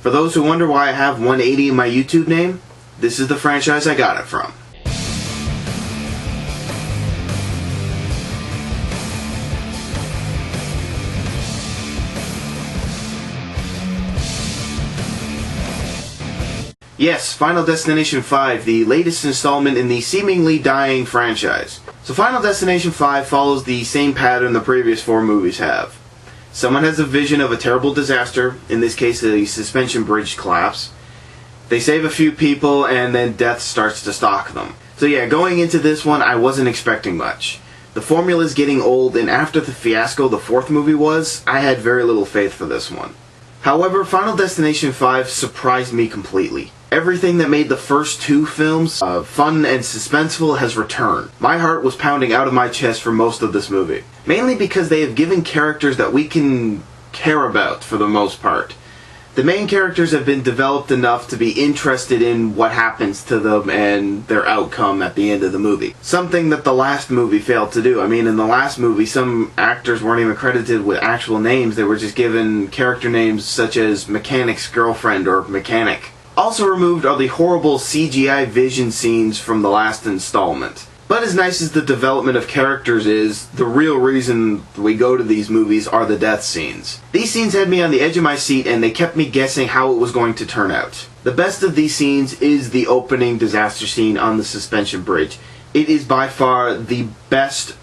For those who wonder why I have 180 in my YouTube name, this is the franchise I got it from. Yes, Final Destination 5, the latest installment in the seemingly dying franchise. So Final Destination 5 follows the same pattern the previous 4 movies have. Someone has a vision of a terrible disaster, in this case a suspension bridge collapse. They save a few people and then death starts to stalk them. So yeah, going into this one I wasn't expecting much. The formula is getting old, and after the fiasco the 4th movie was, I had very little faith for this one. However, Final Destination 5 surprised me completely. Everything that made the first 2 films fun and suspenseful has returned. My heart was pounding out of my chest for most of this movie. Mainly because they have given characters that we can care about for the most part. The main characters have been developed enough to be interested in what happens to them and their outcome at the end of the movie. Something that the last movie failed to do. I mean, in the last movie, some actors weren't even credited with actual names. They were just given character names such as Mechanic's Girlfriend or Mechanic. Also removed are the horrible CGI vision scenes from the last installment. But as nice as the development of characters is, the real reason we go to these movies are the death scenes. These scenes had me on the edge of my seat and they kept me guessing how it was going to turn out. The best of these scenes is the opening disaster scene on the suspension bridge. It is by far the best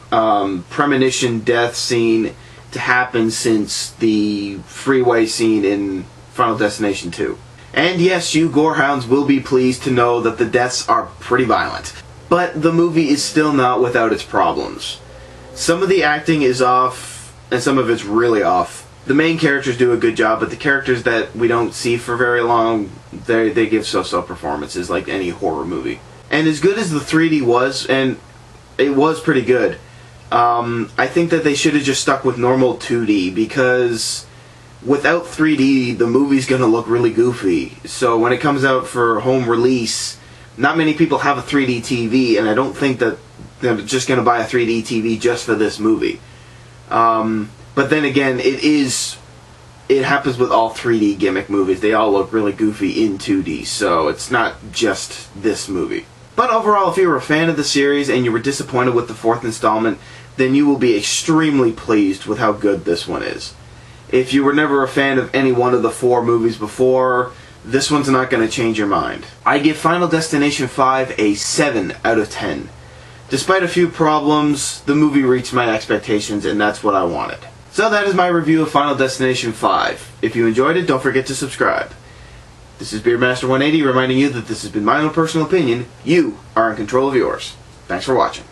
premonition death scene to happen since the freeway scene in Final Destination 2. And yes, you gorehounds will be pleased to know that the deaths are pretty violent. But the movie is still not without its problems. Some of the acting is off, and some of it's really off. The main characters do a good job, but the characters that we don't see for very long, they give so-so performances like any horror movie. And as good as the 3D was, and it was pretty good, I think that they should have just stuck with normal 2D, because without 3D, the movie's gonna look really goofy. So when it comes out for home release, not many people have a 3D TV, and I don't think that they're just going to buy a 3D TV just for this movie. But then again, it happens with all 3D gimmick movies. They all look really goofy in 2D, so it's not just this movie. But overall, if you were a fan of the series and you were disappointed with the 4th installment, then you will be extremely pleased with how good this one is. If you were never a fan of any one of the 4 movies before, this one's not going to change your mind. I give Final Destination 5 a 7 out of 10. Despite a few problems, the movie reached my expectations, and that's what I wanted. So that is my review of Final Destination 5. If you enjoyed it, don't forget to subscribe. This is Beardmaster180 reminding you that this has been my own personal opinion. You are in control of yours. Thanks for watching.